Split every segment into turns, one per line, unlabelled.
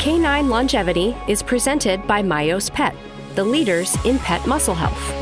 Canine Longevity is presented by Myos Pet, the leaders in pet muscle health.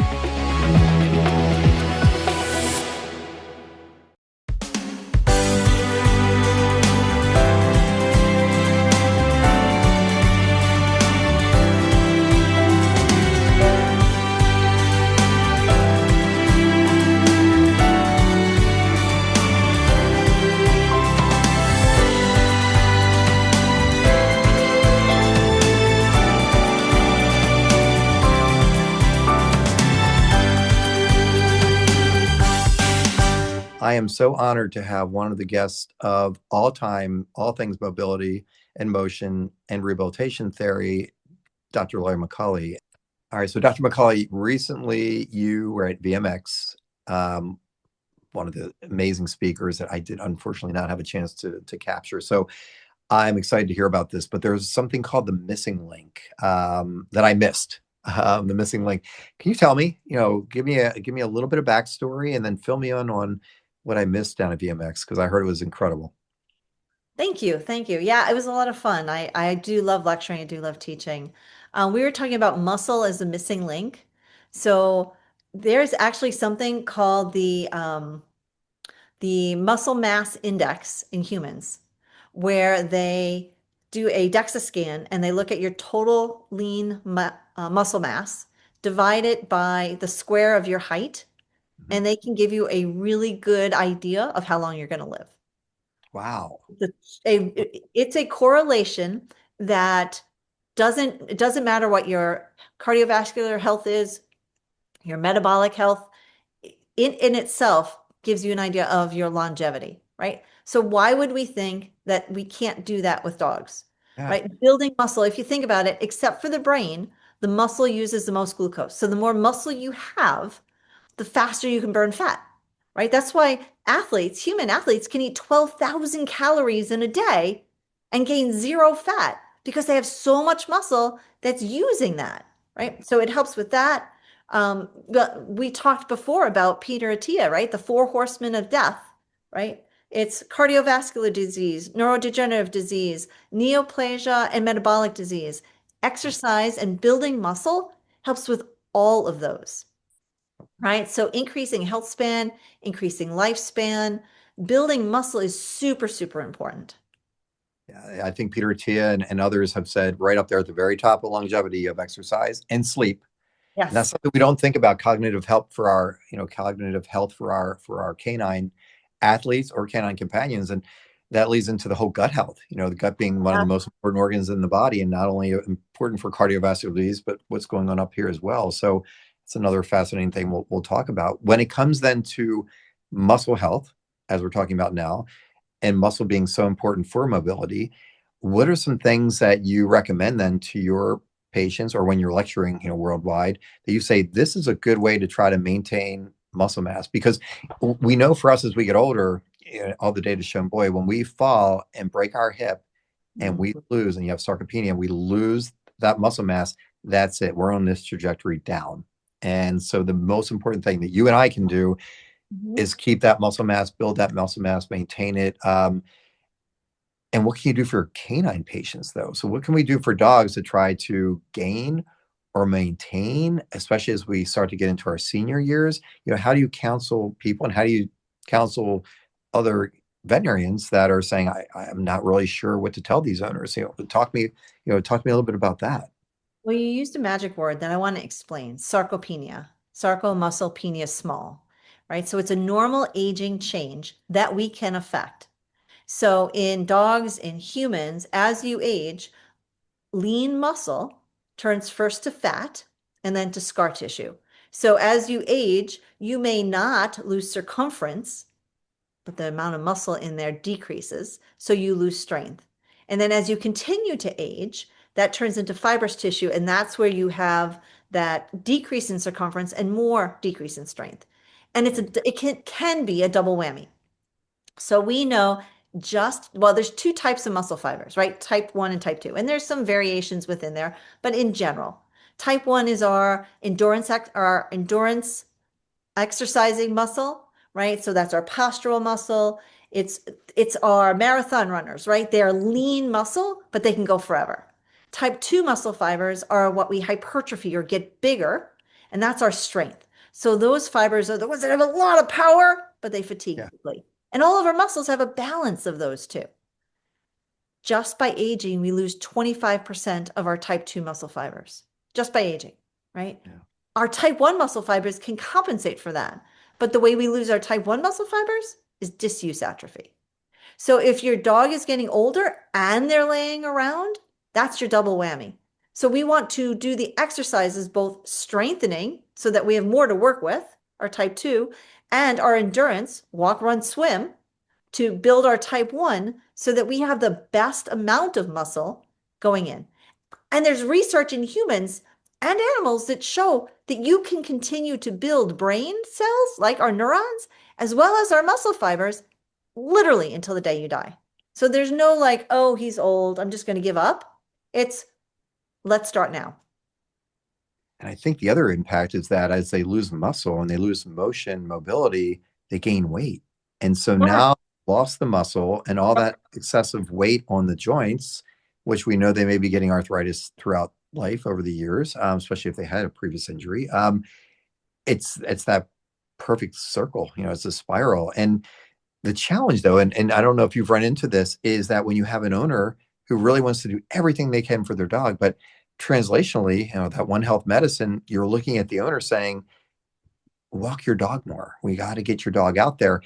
I am so honored to have one of the guests of all time, all things mobility and motion and rehabilitation theory, Dr. Larry McCauley. All right, so Dr. McCauley, recently you were at VMX, one of the amazing speakers that I did unfortunately not have a chance to capture. So I'm excited to hear about this, but there's something called the missing link that I missed. The missing link. Can you tell me? Give me a little bit of backstory, and then fill me in on what I missed down at VMX because I heard it was incredible.
Thank you. Thank you. Yeah, it was a lot of fun. I do love lecturing. I do love teaching. We were talking about muscle as a missing link. So there's actually something called the muscle mass index in humans, where they do a DEXA scan and they look at your total lean muscle mass, divide it by the square of your height,
Mhm.
and they can give you a really good idea of how long you're going to live.
Wow.
It's a correlation that it doesn't matter what your cardiovascular health is, your metabolic health, in itself gives you an idea of your longevity, right? So why would we think that we can't do that with dogs,
Yeah.
right? Building muscle, if you think about it, except for the brain, the muscle uses the most glucose. So the more muscle you have, the faster you can burn fat, right? That's why human athletes can eat 12,000 calories in a day and gain zero fat because they have so much muscle that's using that, right? So it helps with that. But we talked before about Peter Attia, right? The four horsemen of death, right? It's cardiovascular disease, neurodegenerative disease, neoplasia, and metabolic disease. Exercise and building muscle helps with all of those, right? So increasing health span, increasing lifespan, building muscle is super, super important.
Yeah, I think Peter Attia and others have said right up there at the very top of longevity of exercise and sleep. And that's
Yes.
something we don't think about, cognitive health for our, cognitive health for our canine athletes or canine companions. And that leads into the whole gut health, the gut being one of the
Yeah.
most important organs in the body and not only important for cardiovascular disease, but what's going on up here as well. So it's another fascinating thing we'll talk about. When it comes then to muscle health, as we're talking about now, and muscle being so important for mobility, what are some things that you recommend then to your patients or when you're lecturing, worldwide, that you say this is a good way to try to maintain muscle mass? Because we know for us as we get older, all the data shown, boy, when we fall and break our hip and we
Mhm.
lose, and you have sarcopenia, we lose that muscle mass, that's it. We're on this trajectory down. And so the most important thing that you and I can do
Mhm.
is keep that muscle mass, build that muscle mass, maintain it. And what can you do for canine patients, though? So, what can we do for dogs to try to gain or maintain, especially as we start to get into our senior years? How do you counsel people, and how do you counsel other veterinarians that are saying, I'm not really sure what to tell these owners? Talk to me a little bit about that.
Well, you used a magic word that I want to explain, sarcopenia. Sarcomusclepenia small, right? So it's a normal aging change that we can affect. So in dogs and humans, as you age, lean muscle turns first to fat and then to scar tissue. So as you age, you may not lose circumference, but the amount of muscle in there decreases. So you lose strength. And then as you continue to age, that turns into fibrous tissue. And that's where you have that decrease in circumference and more decrease in strength. And it can be a double whammy. So we know there's two types of muscle fibers, right? Type 1 and type 2. And there's some variations within there, but in general, type 1 is our endurance exercising muscle, right? So that's our postural muscle. It's our marathon runners, right? They're lean muscle, but they can go forever. Type 2 muscle fibers are what we hypertrophy or get bigger, and that's our strength. So those fibers are the ones that have a lot of power, but they fatigue
Yeah.
quickly. And all of our muscles have a balance of those two. Just by aging, we lose 25% of our type 2 muscle fibers, just by aging, right?
Yeah.
Our type 1 muscle fibers can compensate for that. But the way we lose our type 1 muscle fibers is disuse atrophy. So if your dog is getting older and they're laying around, that's your double whammy. So we want to do the exercises, both strengthening so that we have more to work with, our type 2, and our endurance, walk, run, swim, to build our type 1 so that we have the best amount of muscle going in. And there's research in humans and animals that show that you can continue to build brain cells like our neurons, as well as our muscle fibers, literally until the day you die. So there's no like, oh, he's old, I'm just going to give up. It's let's start now.
And I think the other impact is that as they lose muscle and they lose motion, mobility, they gain weight. And so
Yeah.
now lost the muscle and all that excessive weight on the joints, which we know they may be getting arthritis throughout life over the years, especially if they had a previous injury. It's that perfect circle, it's a spiral. And the challenge though, and I don't know if you've run into this, is that when you have an owner who really wants to do everything they can for their dog, but translationally, that One Health medicine, you're looking at the owner saying, walk your dog more. We got to get your dog out there.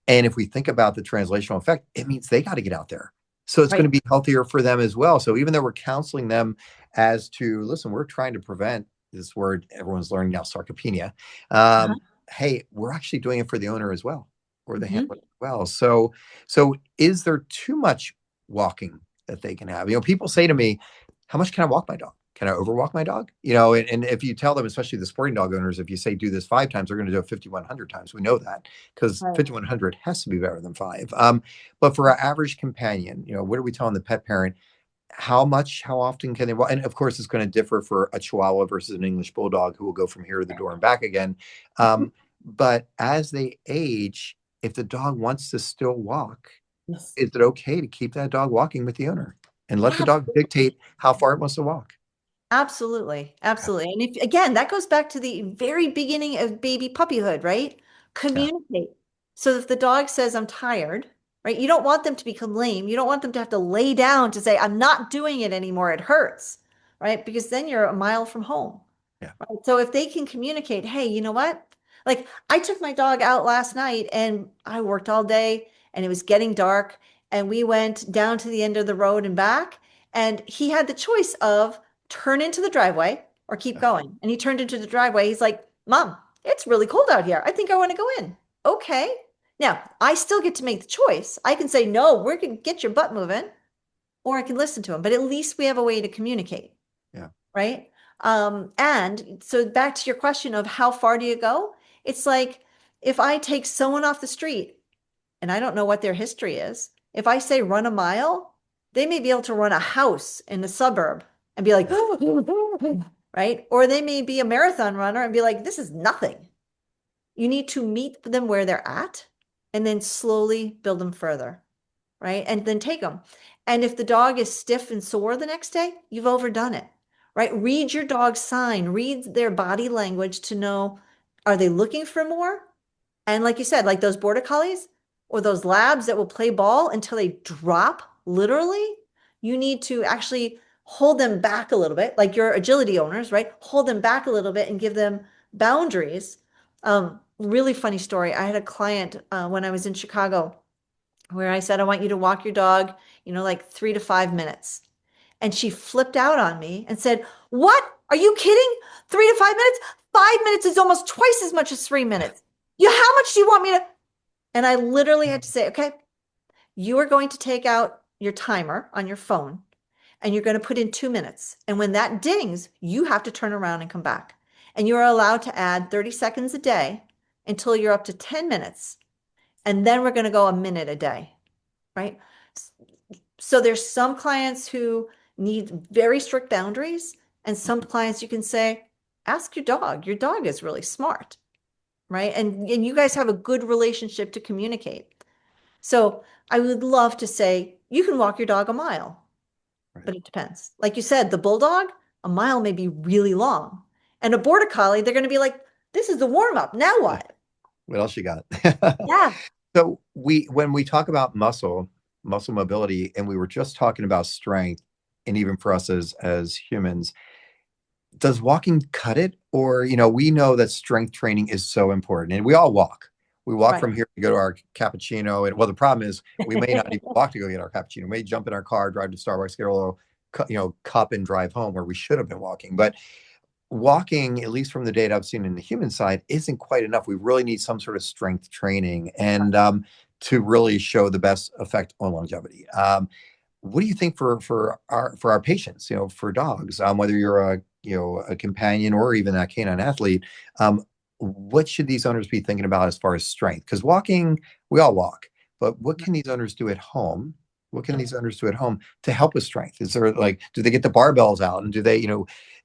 And if we think about the translational effect, it means they got to get out there. So it's going to
Right.
be healthier for them as well. So even though we're counseling them as to, listen, we're trying to prevent this word everyone's learning now, sarcopenia.
Uh-huh.
Hey, we're actually doing it for the owner as well, or the
Mhm.
handler as well. So is there too much walking that they can have? People say to me, how much can I walk my dog? Can I overwalk my dog? And if you tell them, especially the sporting dog owners, if you say do this 5 times, they're going to do it 5,100 times. We know that because
Right.
5,100 has to be better than 5. But for our average companion, what are we telling the pet parent? How much, how often can they walk? And of course, it's going to differ for a Chihuahua versus an English Bulldog who will go from here to the door and back again.
Mhm.
But as they age, if the dog wants to still walk,
Yes.
is it okay to keep that dog walking with the owner and let the dog
Absolutely.
dictate how far it wants to walk?
Absolutely. Absolutely. And if again, that goes back to the very beginning of baby puppyhood, right?
Yeah.
Communicate. So if the dog says, I'm tired, right? You don't want them to become lame. You don't want them to have to lay down to say, I'm not doing it anymore. It hurts, right? Because then you're a mile from home.
Yeah.
Right? So if they can communicate, hey, you know what? Like I took my dog out last night and I worked all day and it was getting dark and we went down to the end of the road and back and he had the choice of turn into the driveway or keep going. And he turned into the driveway. He's like, Mom, it's really cold out here. I think I want to go in. Okay. Now, I still get to make the choice. I can say, no, we're going to get your butt moving, or I can listen to him, but at least we have a way to communicate,
Yeah.
right? And so back to your question of how far do you go? It's like if I take someone off the street and I don't know what their history is, if I say run a mile, they may be able to run a house in the suburb and be like, right? Or they may be a marathon runner and be like, this is nothing. You need to meet them where they're at and then slowly build them further, right? And then take them. And if the dog is stiff and sore the next day, you've overdone it, right? Read your dog's sign, read their body language to know, are they looking for more? And like you said, like those border collies or those labs that will play ball until they drop, literally, you need to actually hold them back a little bit, like your agility owners, right? Hold them back a little bit and give them boundaries. Really funny story. I had a client when I was in Chicago where I said, I want you to walk your dog, like 3 to 5 minutes. And she flipped out on me and said, What? Are you kidding? 3 to 5 minutes? 5 minutes is almost twice as much as 3 minutes. How much do you want me to? And I literally had to say, Okay, you are going to take out your timer on your phone and you're going to put in 2 minutes. And when that dings, you have to turn around and come back. And you're allowed to add 30 seconds a day until you're up to 10 minutes. And then we're going to go a minute a day, right? So there's some clients who need very strict boundaries, and some clients you can say, ask your dog. Your dog is really smart, right? And you guys have a good relationship to communicate. So I would love to say you can walk your dog a mile.
Right.
but it depends. Like you said, the bulldog, a mile may be really long. And a border collie, they're going to be like, this is the warm up. Now
Yeah.
what?
What else you got?
Yeah.
So when we talk about muscle mobility, and we were just talking about strength, and even for us as humans, does walking cut it? Or, we know that strength training is so important, and we all walk. We walk
Right.
from here to go to our cappuccino, and well, the problem is we may not even walk to go get our cappuccino. We may jump in our car, drive to Starbucks, get a little, cup, and drive home, where we should have been walking. But walking, at least from the data I've seen in the human side, isn't quite enough. We really need some sort of strength training, and to really show the best effect on longevity. What do you think for our patients, for dogs, whether you're a companion or even a canine athlete, what should these owners be thinking about as far as strength? Because walking, we all walk, but what can these owners do at home? What can these owners do at home to help with strength? Is there, like, do they get the barbells out, and do they,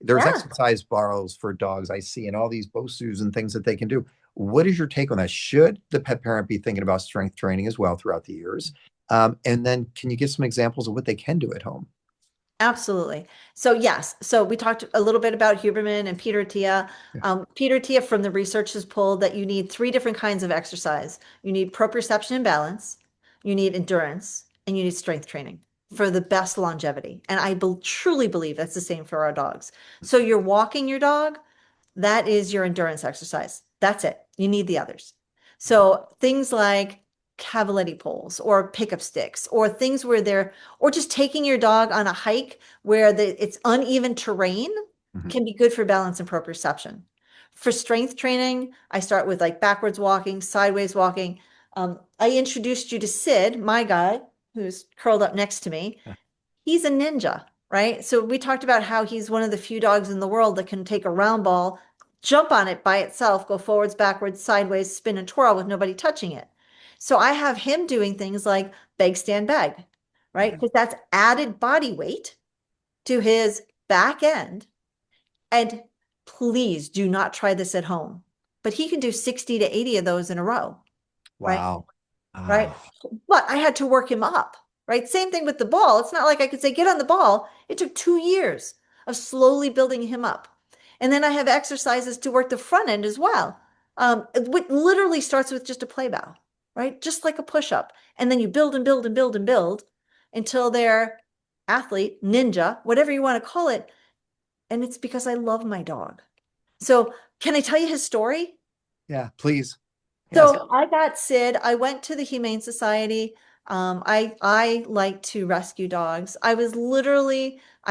there's
Yeah.
exercise bars for dogs I see, and all these BOSUs and things that they can do. What is your take on that? Should the pet parent be thinking about strength training as well throughout the years? And then can you give some examples of what they can do at home?
Absolutely. So yes, so we talked a little bit about Huberman and Peter Attia.
Yeah.
Peter Attia from the research has pulled that you need three different kinds of exercise. You need proprioception and balance, you need endurance, and you need strength training for the best longevity. And I truly believe that's the same for our dogs. So you're walking your dog, that is your endurance exercise. That's it. You need the others. So things like cavaletti poles or pickup sticks or things where they're, or just taking your dog on a hike where it's uneven terrain
Mhm.
can be good for balance and proprioception. For strength training, I start with like backwards walking, sideways walking. I introduced you to Sid, my guy, who's curled up next to me. He's a ninja, right? So we talked about how he's one of the few dogs in the world that can take a round ball, jump on it by itself, go forwards, backwards, sideways, spin and twirl with nobody touching it. So I have him doing things like bag stand bag, right?
Mhm.
Because that's added body weight to his back end. And please do not try this at home. But he can do 60 to 80 of those in a row, right?
Wow.
Right?
Wow.
But I had to work him up, right? Same thing with the ball. It's not like I could say, get on the ball. It took 2 years of slowly building him up. And then I have exercises to work the front end as well. It literally starts with just a play bow, right? Just like a push up. And then you build and build and build and build until they're athlete, ninja, whatever you want to call it. And it's because I love my dog. So, can I tell you his story?
Yeah, please. Yes.
So I got Sid. I went to the Humane Society. I like to rescue dogs. I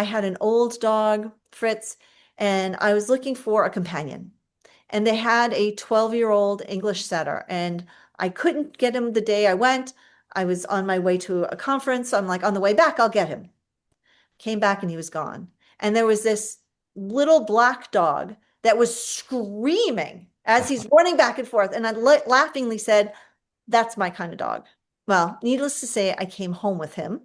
had an old dog, Fritz, and I was looking for a companion. And they had a 12-year-old English setter, and I couldn't get him the day I went. I was on my way to a conference. I'm like, on the way back, I'll get him. Came back and he was gone. And there was this little black dog that was screaming as he's running back and forth. And I laughingly said, that's my kind of dog. Well, needless to say, I came home with him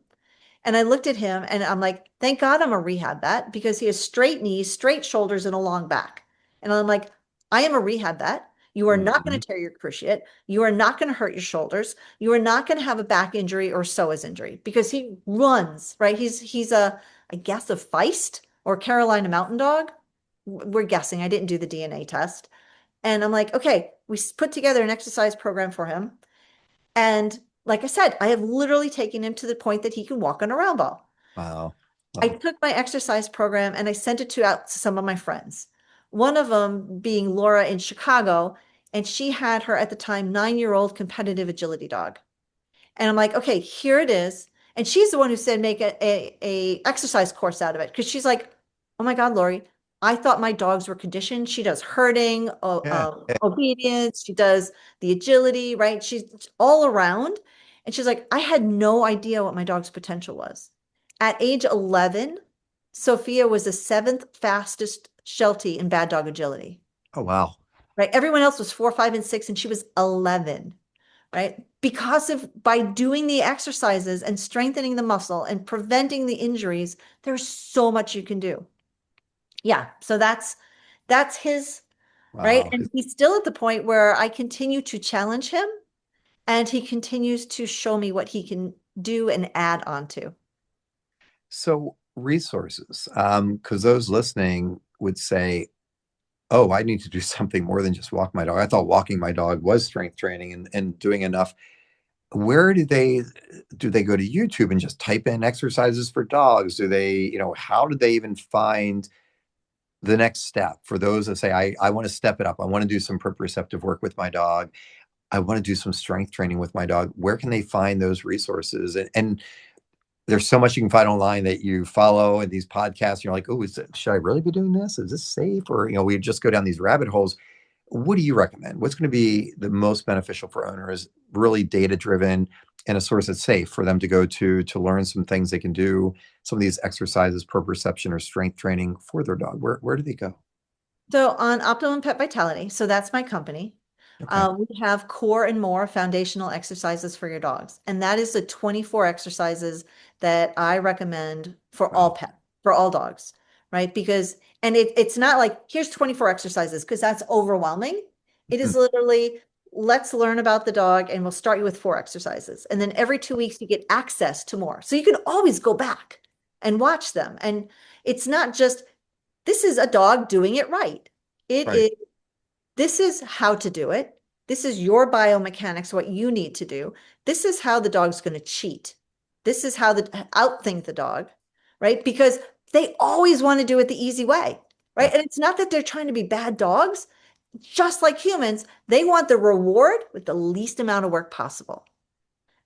and I looked at him and I'm like, thank God I'm a rehab vet because he has straight knees, straight shoulders, and a long back. And I'm like, I am a rehab vet. You are not going
Mhm.
to tear your cruciate. You are not going to hurt your shoulders. You are not going to have a back injury or psoas injury because he runs, right? He's I guess, a Feist or Carolina Mountain Dog. We're guessing. I didn't do the DNA test. And I'm like, okay, we put together an exercise program for him. And like I said, I have literally taken him to the point that he can walk on a round ball.
Wow.
I
Wow.
took my exercise program and I sent it out to some of my friends. One of them being Laura in Chicago, and she had her at the time 9-year-old competitive agility dog. And I'm like, okay, here it is. And she's the one who said make a exercise course out of it because she's like, oh my God, Lori, I thought my dogs were conditioned. She does herding,
Yeah. Yeah.
obedience, she does the agility, right? She's all around. And she's like, I had no idea what my dog's potential was. At age 11, Sophia was the seventh fastest Sheltie in bad dog agility,
Oh, wow.
right? Everyone else was 4, 5, and 6, and she was 11, right? Because of by doing the exercises and strengthening the muscle and preventing the injuries, there's so much you can do. Yeah, so that's his, right?
Wow.
And he's still at the point where I continue to challenge him and he continues to show me what he can do and add on to.
So resources? Because those listening would say, oh, I need to do something more than just walk my dog. I thought walking my dog was strength training and doing enough. Where do they go to YouTube and just type in exercises for dogs? Do they, how do they even find the next step for those that say, I want to step it up. I want to do some proprioceptive work with my dog. I want to do some strength training with my dog. Where can they find those resources? And there's so much you can find online that you follow and these podcasts. You're like, oh, should I really be doing this? Is this safe? Or, we just go down these rabbit holes. What do you recommend? What's going to be the most beneficial for owners, really data driven and a source that's safe for them to go to learn some things they can do, some of these exercises, proprioception or strength training for their dog? Where do they go?
So on Optimum Pet Vitality, so that's my company.
Okay.
We have core and more foundational exercises for your dogs. And that is the 24 exercises that I recommend for all
Wow.
pets, for all dogs, right? Because, and it's not like, here's 24 exercises, because that's overwhelming. It is literally, let's learn about the dog and we'll start you with 4 exercises. And then every 2 weeks you get access to more. So you can always go back and watch them. And it's not just, this is a dog doing it right. It
Right.
is, this is how to do it. This is your biomechanics, what you need to do. This is how the dog's going to cheat. This is how outthink the dog, right? Because they always want to do it the easy way, right?
Yeah.
And it's not that they're trying to be bad dogs. Just like humans, they want the reward with the least amount of work possible.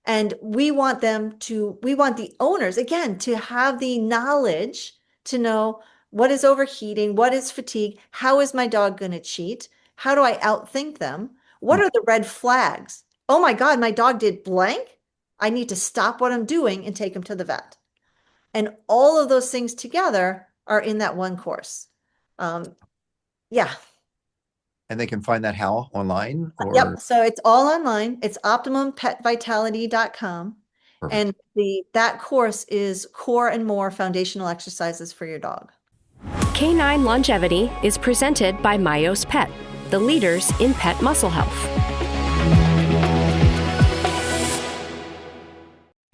And we want the owners, again, to have the knowledge to know what is overheating, what is fatigue, how is my dog going to cheat? How do I outthink them? What
Mm.
are the red flags? Oh my God, my dog did blank. I need to stop what I'm doing and take him to the vet. And all of those things together are in that one course. Yeah.
And they can find that how online
Yep.
or
So it's all online. It's optimumpetvitality.com.
perfect.
And that course is core and more foundational exercises for your dog.
Canine Longevity is presented by Myos Pet, the leaders in pet muscle health.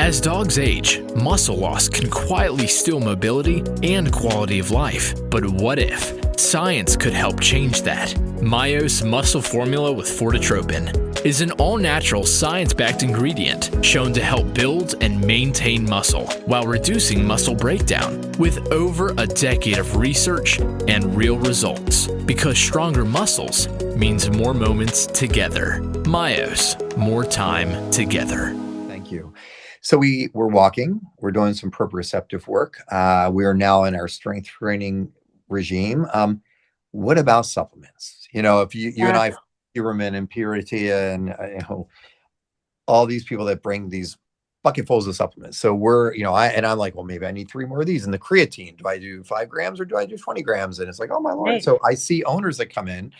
As dogs age, muscle loss can quietly steal mobility and quality of life. But what if science could help change that? Myos Muscle Formula with Fortitropin is an all-natural science-backed ingredient shown to help build and maintain muscle while reducing muscle breakdown with over a decade of research and real results. Because stronger muscles means more moments together. Myos, more time together.
Thank you. So we're walking, we're doing some proprioceptive work. We are now in our strength training regime. What about supplements? If you and I, Huberman and Puritia and all these people that bring these bucketfuls of supplements. So I'm like, well, maybe I need 3 more of these. And the creatine, do I do 5 grams or do I do 20 grams? And it's like, oh my Lord.
Right.
So I see owners that come in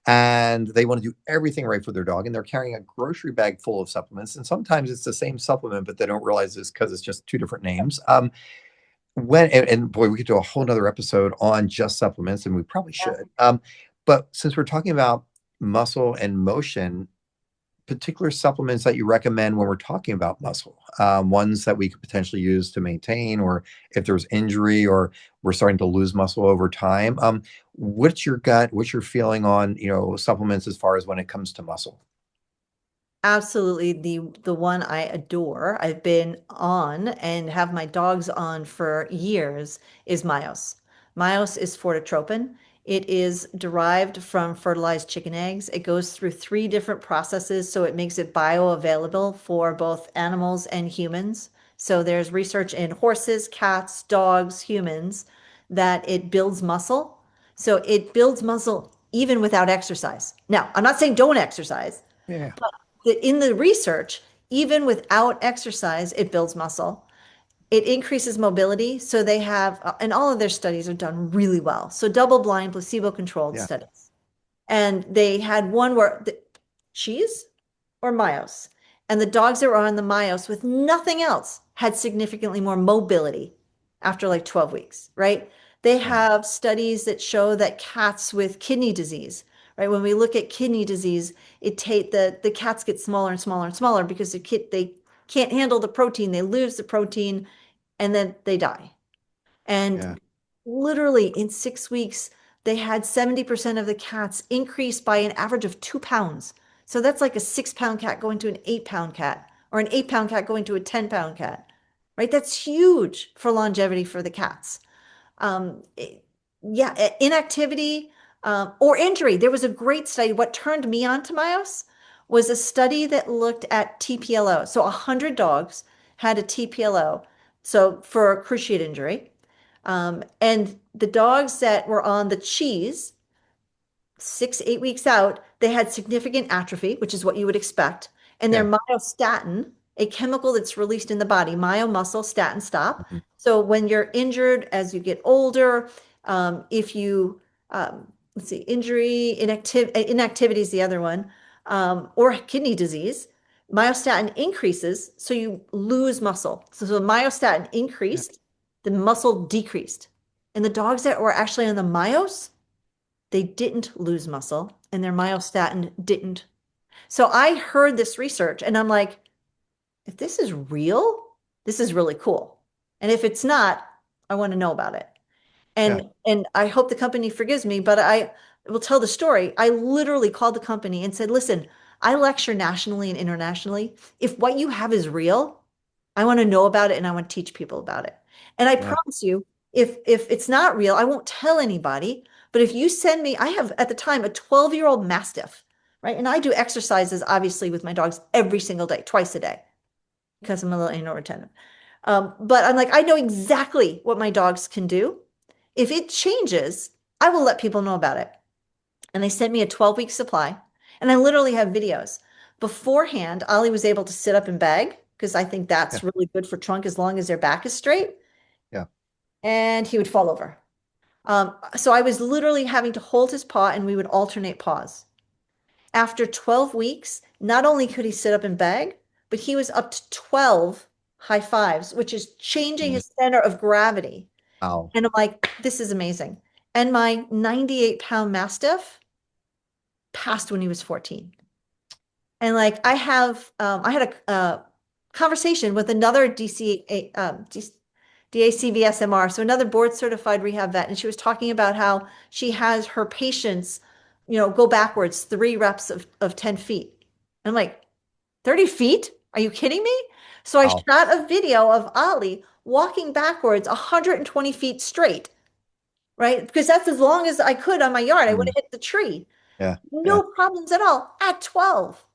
and they want to do everything right for their dog, and they're carrying a grocery bag full of supplements. And sometimes it's the same supplement, but they don't realize this because it's just 2 different names. And boy, we could do a whole nother episode on just supplements, and we probably should. But since we're talking about muscle and motion, particular supplements that you recommend when we're talking about muscle, ones that we could potentially use to maintain, or if there's injury or we're starting to lose muscle over time. What's your gut? What's your feeling on, supplements as far as when it comes to muscle?
Absolutely. The one I adore, I've been on and have my dogs on for years, is Myos. Myos is Fortitropin. It is derived from fertilized chicken eggs. It goes through 3 different processes, so it makes it bioavailable for both animals and humans. So there's research in horses, cats, dogs, humans, that it builds muscle. So it builds muscle even without exercise. Now, I'm not saying don't exercise.
Yeah.
In the research, even without exercise, it builds muscle. It increases mobility. So they have, and all of their studies are done really well. So double-blind, placebo-controlled
Yeah.
studies. And they had one where cheese or Myos. And the dogs that were on the Myos with nothing else had significantly more mobility after like 12 weeks, right? They have studies that show that cats with kidney disease, right? When we look at kidney disease, the cats get smaller and smaller and smaller because they can't handle the protein. They lose the protein and then they die. And
Yeah.
literally in 6 weeks, they had 70% of the cats increase by an average of 2 pounds. So that's like a 6 pound cat going to an 8 pound cat, or an 8 pound cat going to a 10 pound cat, right? That's huge for longevity for the cats. Um, it- yeah, inactivity or injury. There was a great study. What turned me on to Myos was a study that looked at TPLO. So 100 dogs had a TPLO, so for cruciate injury. And the dogs that were on the cheese, 6, 8 weeks out, they had significant atrophy, which is what you would expect. And their
Yeah.
myostatin, a chemical that's released in the body, myomuscle statin stop.
Mhm.
So when you're injured as you get older, if you, let's see, inactivity is the other one, or kidney disease, myostatin increases, so you lose muscle. So the myostatin
Yeah.
increased, the muscle decreased. And the dogs that were actually on the myos, they didn't lose muscle and their myostatin didn't. So I heard this research and I'm like, if this is real, this is really cool. And if it's not, I want to know about it.
Yeah.
And I hope the company forgives me, but I will tell the story. I literally called the company and said, listen, I lecture nationally and internationally. If what you have is real, I want to know about it and I want to teach people about it. And I
Yeah.
promise you, if it's not real, I won't tell anybody. But if you send me, I have at the time a 12-year-old Mastiff, right? And I do exercises obviously with my dogs every single day, twice a day, because I'm a little anal retentive. But I'm like, I know exactly what my dogs can do. If it changes, I will let people know about it. And they sent me a 12-week supply. And I literally have videos. Beforehand, Ollie was able to sit up and bag because I think
Yeah.
that's really good for trunk as long as their back is straight.
Yeah.
And he would fall over. So I was literally having to hold his paw and we would alternate paws. After 12 weeks, not only could he sit up and bag, but he was up to 12 high fives, which is changing
Mm.
his center of gravity.
Wow.
And I'm like, this is amazing. And my 98-pound Mastiff passed when he was 14. And like I had a conversation with another DACVSMR, so another board certified rehab vet, and she was talking about how she has her patients, go backwards 3 reps of 10 feet. I'm like, 30 feet? Are you kidding me? So I
Wow.
shot a video of Ollie walking backwards 120 feet straight, right? Because that's as long as I could on my yard. I would
Mm.
have hit the tree.
Yeah. Yeah.
No problems at all at 12.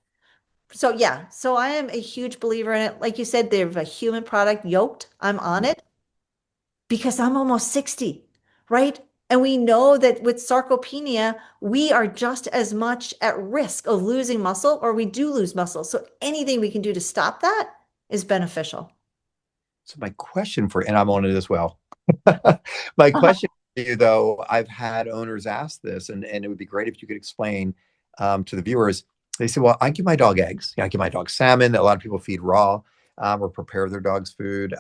So yeah, so I am a huge believer in it. Like you said, they're a human product yoked. I'm on
Mm.
it because I'm almost 60, right? And we know that with sarcopenia, we are just as much at risk of losing muscle or we do lose muscle. So anything we can do to stop that is beneficial.
So my question for, and I'm on it as well. My
Uh-huh.
question for you, though, I've had owners ask this, and it would be great if you could explain to the viewers. They say, "Well, I give my dog eggs. I give my dog salmon. A lot of people feed raw or prepare their dog's food.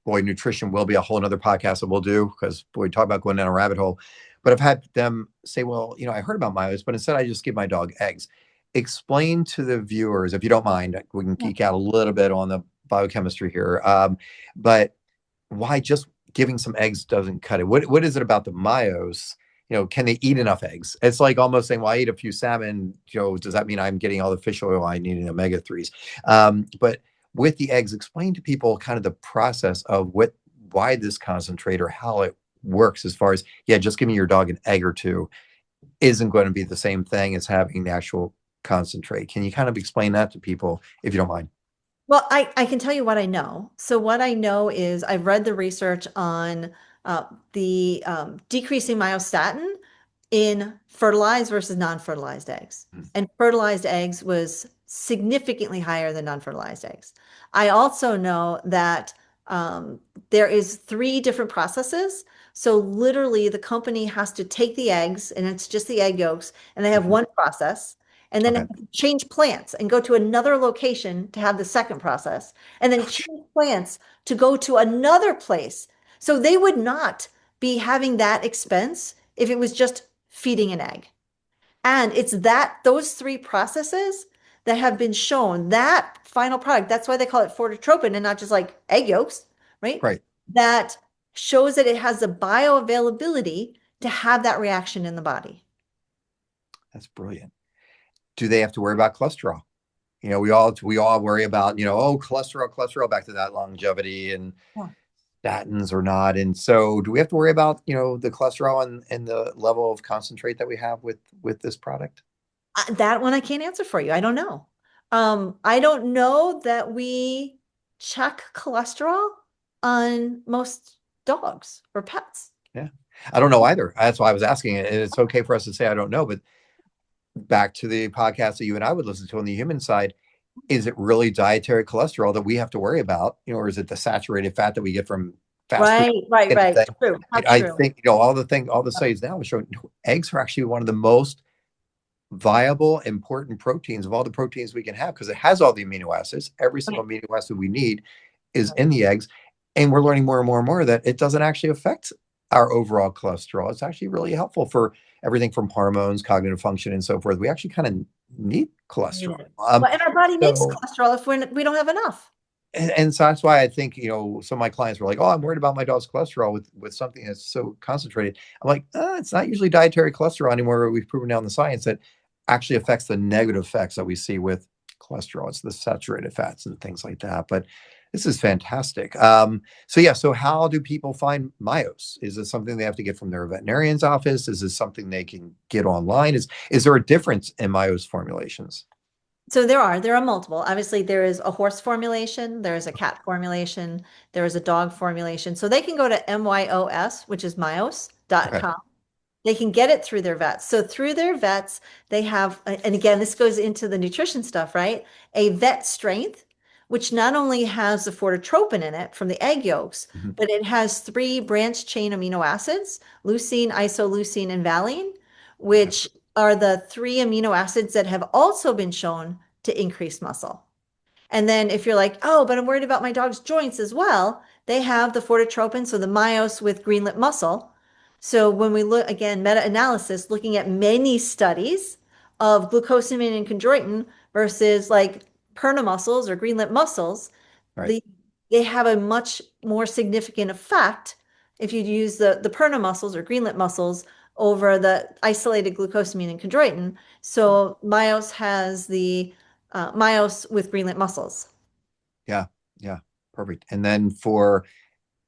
Boy, nutrition will be a whole another podcast that we'll do because boy, talk about going down a rabbit hole. But I've had them say, "Well, I heard about myos, but instead I just give my dog eggs." Explain to the viewers, if you don't mind, we can
Yeah.
geek out a little bit on the biochemistry here. But why just giving some eggs doesn't cut it? What is it about the myos? Can they eat enough eggs? It's like almost saying, well, I eat a few salmon, does that mean I'm getting all the fish oil I need in omega-3s? But with the eggs, explain to people kind of the process of why this concentrate or how it works as far as, yeah, just giving your dog an egg or two isn't going to be the same thing as having the actual concentrate. Can you kind of explain that to people if you don't mind?
Well, I can tell you what I know. So what I know is I've read the research on the decreasing myostatin in fertilized versus non-fertilized eggs.
Mm.
And fertilized eggs was significantly higher than non-fertilized eggs. I also know that there is 3 different processes. So literally the company has to take the eggs and it's just the egg yolks and they have
Mhm.
one process and then
Okay.
change plants and go to another location to have the second process and then change plants to go to another place. So they would not be having that expense if it was just feeding an egg. And it's those 3 processes that have been shown that final product. That's why they call it phototropin and not just like egg yolks, right?
Right.
That shows that it has the bioavailability to have that reaction in the body.
That's brilliant. Do they have to worry about cholesterol? We all worry about, oh, cholesterol, back to that longevity and
Yeah.
statins or not. And so do we have to worry about, the cholesterol and the level of concentrate that we have with this product?
That one I can't answer for you. I don't know. I don't know that we check cholesterol on most dogs or pets.
Yeah. I don't know either. That's why I was asking. It's okay for us to say I don't know, but back to the podcast that you and I would listen to on the human side, is it really dietary cholesterol that we have to worry about, or is it the saturated fat that we get from fast food?
Right. True. That's
I
true.
think, all the studies now are showing eggs are actually one of the most viable, important proteins of all the proteins we can have, because it has all the amino acids. Every single amino acid we need is in the eggs. And we're learning more and more and more that it doesn't actually affect our overall cholesterol. It's actually really helpful for everything from hormones, cognitive function, and so forth. We actually kind of need cholesterol.
Well, and our body makes
so-
cholesterol if we don't have enough.
and so that's why I think, some of my clients were like, oh, I'm worried about my dog's cholesterol with something that's so concentrated. I'm like, it's not usually dietary cholesterol anymore. We've proven now in the science that actually affects the negative effects that we see with cholesterol. It's the saturated fats and things like that. But this is fantastic. So how do people find Myos? Is it something they have to get from their veterinarian's office? Is this something they can get online? Is there a difference in Myos formulations?
So there are multiple. Obviously, there is a horse formulation, there is a cat formulation, there is a dog formulation. So they can go to MYOS, which is myos.com. They can get it through their vets. So through their vets, they have, and again, this goes into the nutrition stuff, right? A vet strength, which not only has the fortotropin in it from the egg yolks, but it has 3 branched chain amino acids, leucine, isoleucine, and valine, which are the 3 amino acids that have also been shown to increase muscle. And then if you're like, oh, but I'm worried about my dog's joints as well, they have the fortotropin, so the Myos with green lip muscle. So when we look, again, meta-analysis, looking at many studies of glucosamine and chondroitin versus like perna muscles or green lip muscles,
Right.
they have a much more significant effect if you use the perna muscles or green lip muscles over the isolated glucosamine and chondroitin. So Myos has the Myos with green lip muscles.
Yeah. Perfect. And then for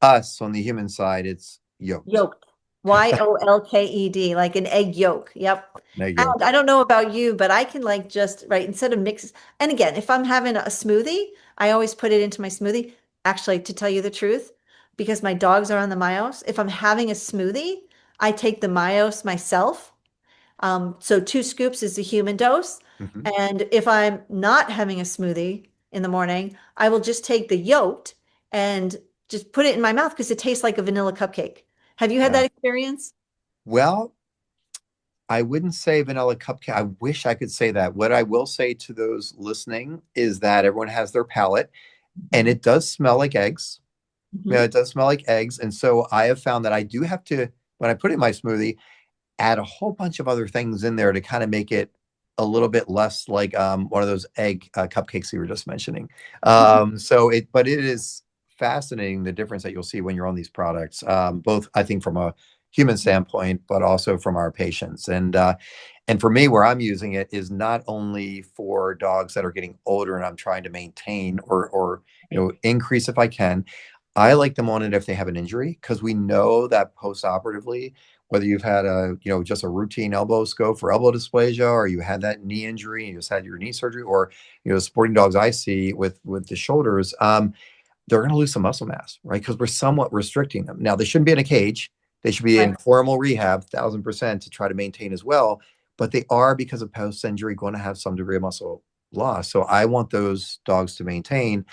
us on the human side, it's yolk.
Yolked. YOLKED, like an egg yolk. Yep.
Egg yolk.
And I don't know about you, but I can like just, right, instead of mix. And again, if I'm having a smoothie, I always put it into my smoothie. Actually, to tell you the truth, because my dogs are on the Myos, if I'm having a smoothie, I take the Myos myself. So 2 scoops is the human dose.
Mhm.
And if I'm not having a smoothie in the morning, I will just take the yolked and just put it in my mouth because it tastes like a vanilla cupcake. Have you had
Yeah.
that experience?
Well, I wouldn't say vanilla cupcake. I wish I could say that. What I will say to those listening is that everyone has their palate, and it does smell like eggs. Yeah,
Mhm.
it does smell like eggs. And so I have found that I do have to, when I put it in my smoothie, add a whole bunch of other things in there to kind of make it a little bit less like one of those egg cupcakes you were just mentioning. But it is fascinating the difference that you'll see when you're on these products, both I think from a human standpoint, but also from our patients. And for me, where I'm using it is not only for dogs that are getting older and I'm trying to maintain or increase if I can. I like them on it if they have an injury, because we know that post-operatively, whether you've had just a routine elbow scope for elbow dysplasia, or you had that knee injury and you just had your knee surgery, or sporting dogs I see with the shoulders, they're going to lose some muscle mass, right? Because we're somewhat restricting them. Now, they shouldn't be in a cage. They should be in
Right.
formal rehab, 1,000%, to try to maintain as well. But they are, because of post-injury, going to have some degree of muscle loss. So I want those dogs to maintain.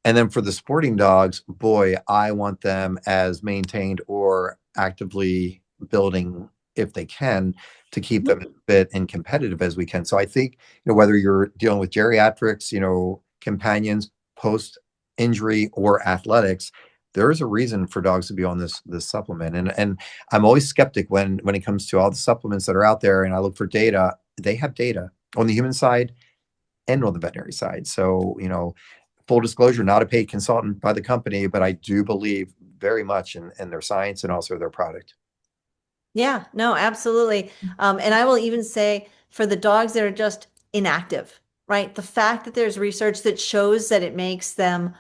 And then for the sporting dogs, boy, I want them as maintained or actively building if they can, to keep them as fit and competitive as we can. So I think, whether you're dealing with geriatrics, companions, post injury, or athletics, there is a reason for dogs to be on this supplement. And I'm always skeptic when it comes to all the supplements that are out there, and I look for data. They have data on the human side and on the veterinary side. So, full disclosure, not a paid consultant by the company, but I do believe very much in their science and also their product.
Yeah, no, absolutely. And I will even say for the dogs that are just inactive, right? The fact that there's research that shows that it makes them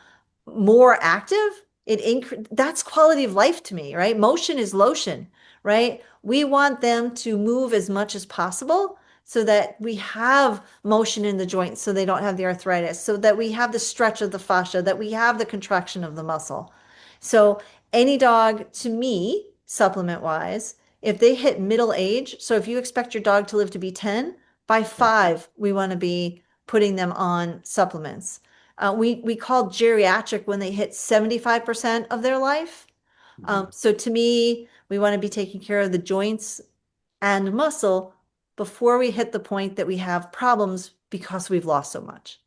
more active, that's quality of life to me, right? Motion is lotion, right? We want them to move as much as possible so that we have motion in the joints so they don't have the arthritis, so that we have the stretch of the fascia, that we have the contraction of the muscle. So any dog to me, supplement wise, if they hit middle age, so if you expect your dog to live to be 10, by 5, we want to be putting them on supplements. We call geriatric when they hit 75% of their life. So to me, we want to be taking care of the joints and muscle before we hit the point that we have problems because we've lost so much.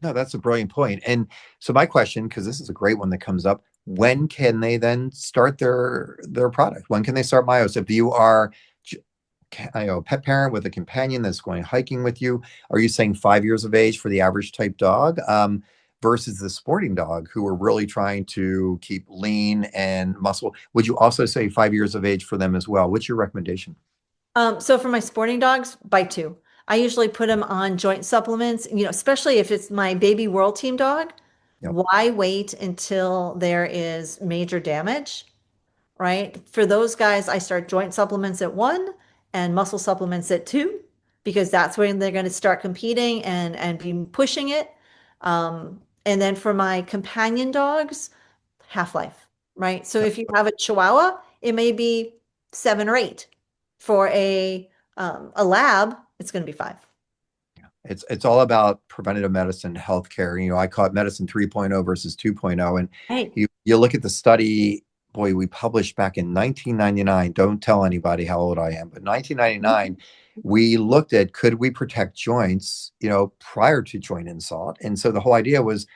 No, that's a brilliant point. And so my question, because this is a great one that comes up, when can they then start their product? When can they start Myos? If you are a pet parent with a companion that's going hiking with you, are you saying 5 years of age for the average type dog, versus the sporting dog who are really trying to keep lean and muscle? Would you also say 5 years of age for them as well? What's your recommendation?
So for my sporting dogs, by 2. I usually put them on joint supplements, especially if it's my baby world team dog.
Yep.
Why wait until there is major damage, right? For those guys, I start joint supplements at 1 and muscle supplements at 2 because that's when they're going to start competing and be pushing it. And then for my companion dogs, half-life, right? So if you have a Chihuahua, it may be 7 or 8. For a lab, it's going to be 5.
It's all about preventative medicine, healthcare. I call it medicine 3.0 versus 2.0. And
Right.
you look at the study, boy, we published back in 1999. Don't tell anybody how old I am, but 1999, we looked at could we protect joints, prior to joint insult. And so the whole idea was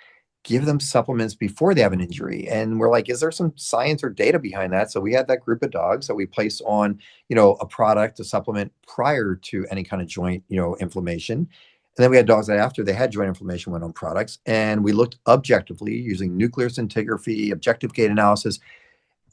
give them supplements before they have an injury. And we're like, is there some science or data behind that? So we had that group of dogs that we placed on, a product, a supplement prior to any kind of joint, inflammation. And then we had dogs that after they had joint inflammation went on products. And we looked objectively using nuclear scintigraphy, objective gait analysis.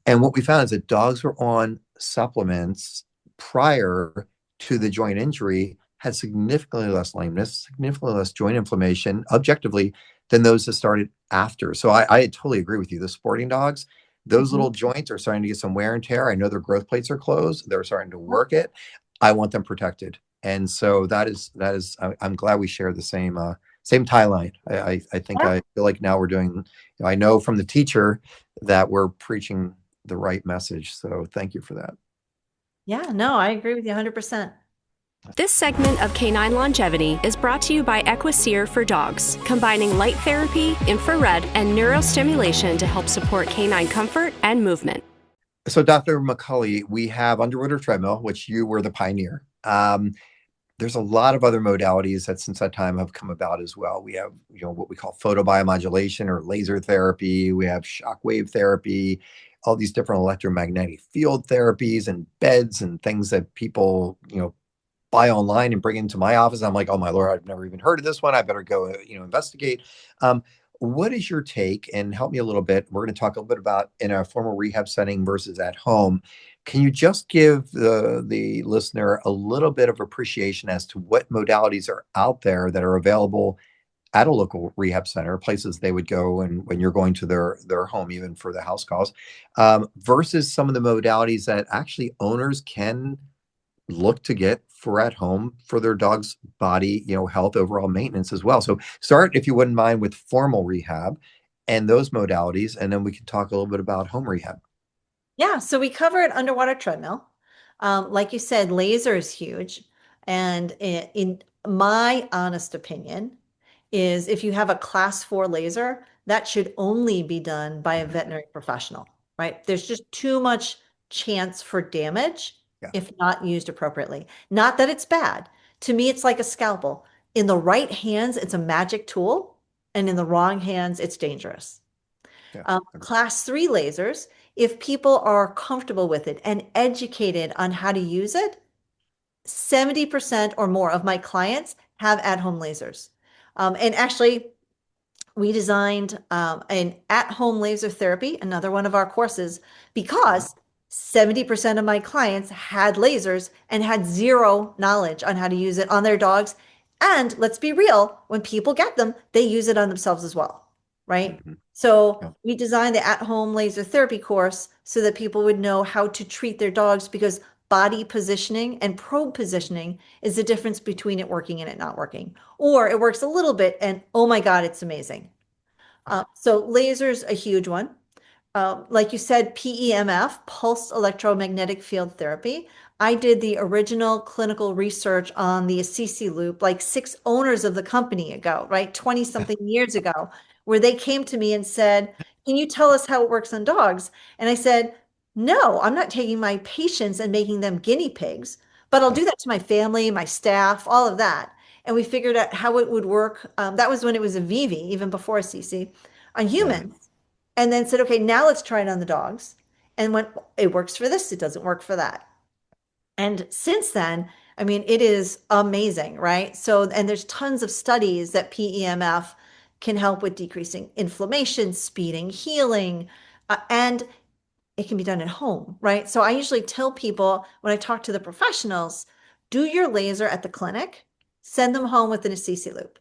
And what we found is that dogs were on supplements prior to the joint injury had significantly less lameness, significantly less joint inflammation objectively than those that started after. So I totally agree with you. The sporting dogs, those little joints are starting to get some wear and tear. I know their growth plates are closed. They're starting to work it. I want them protected. And so that is, I'm glad we share the same tie line. I think I feel like now we're doing, I know from the teacher that we're preaching the right message. So thank you for that.
Yeah, no, I agree with you 100%.
This segment of Canine Longevity is brought to you by Equiseer for Dogs, combining light therapy, infrared, and neurostimulation to help support canine comfort and movement.
So, Dr. McCulley, we have underwater treadmill, which you were the pioneer. There's a lot of other modalities that since that time have come about as well. We have, what we call photobiomodulation or laser therapy. We have shockwave therapy, all these different electromagnetic field therapies and beds and things that people, buy online and bring into my office. I'm like, oh my Lord, I've never even heard of this one. I better go, investigate. What is your take? And help me a little bit. We're going to talk a little bit about in a formal rehab setting versus at home. Can you just give the listener a little bit of appreciation as to what modalities are out there that are available at a local rehab center, places they would go and when you're going to their home, even for the house calls, versus some of the modalities that actually owners can look to get for at home for their dog's body, health, overall maintenance as well. So start, if you wouldn't mind, with formal rehab and those modalities, and then we can talk a little bit about home rehab.
Yeah, so we covered underwater treadmill. Like you said, laser is huge. And in my honest opinion, is if you have a class 4 laser, that should only be done by a veterinary professional, right? There's just too much chance for damage if not used appropriately. Not that it's bad. To me, it's like a scalpel. In the right hands, it's a magic tool, and in the wrong hands, it's dangerous. Class 3 lasers, if people are comfortable with it and educated on how to use it, 70% or more of my clients have at-home lasers. And actually, we designed an at-home laser therapy, another one of our courses, because 70% of my clients had lasers and had zero knowledge on how to use it on their dogs. And let's be real, when people get them, they use it on themselves as well, right?
Mhm.
So
Yeah.
we designed the at-home laser therapy course so that people would know how to treat their dogs, because body positioning and probe positioning is the difference between it working and it not working. Or it works a little bit and oh my God, it's amazing. So laser's a huge one. Like you said, PEMF, pulsed electromagnetic field therapy. I did the original clinical research on the Assisi loop, like 6 owners of the company ago, right? 20 something years ago, where they came to me and said, can you tell us how it works on dogs? And I said, no, I'm not taking my patients and making them guinea pigs, but I'll
Yeah.
do that to my family, my staff, all of that. And we figured out how it would work. That was when it was a Vivi, even before Assisi, on
Yeah.
humans, and then said, okay, now let's try it on the dogs. And when it works for this, it doesn't work for that. And since then, I mean, it is amazing, right? So, and there's tons of studies that PEMF can help with decreasing inflammation, speeding healing, and it can be done at home, right? So I usually tell people when I talk to the professionals, do your laser at the clinic, send them home with an Assisi loop,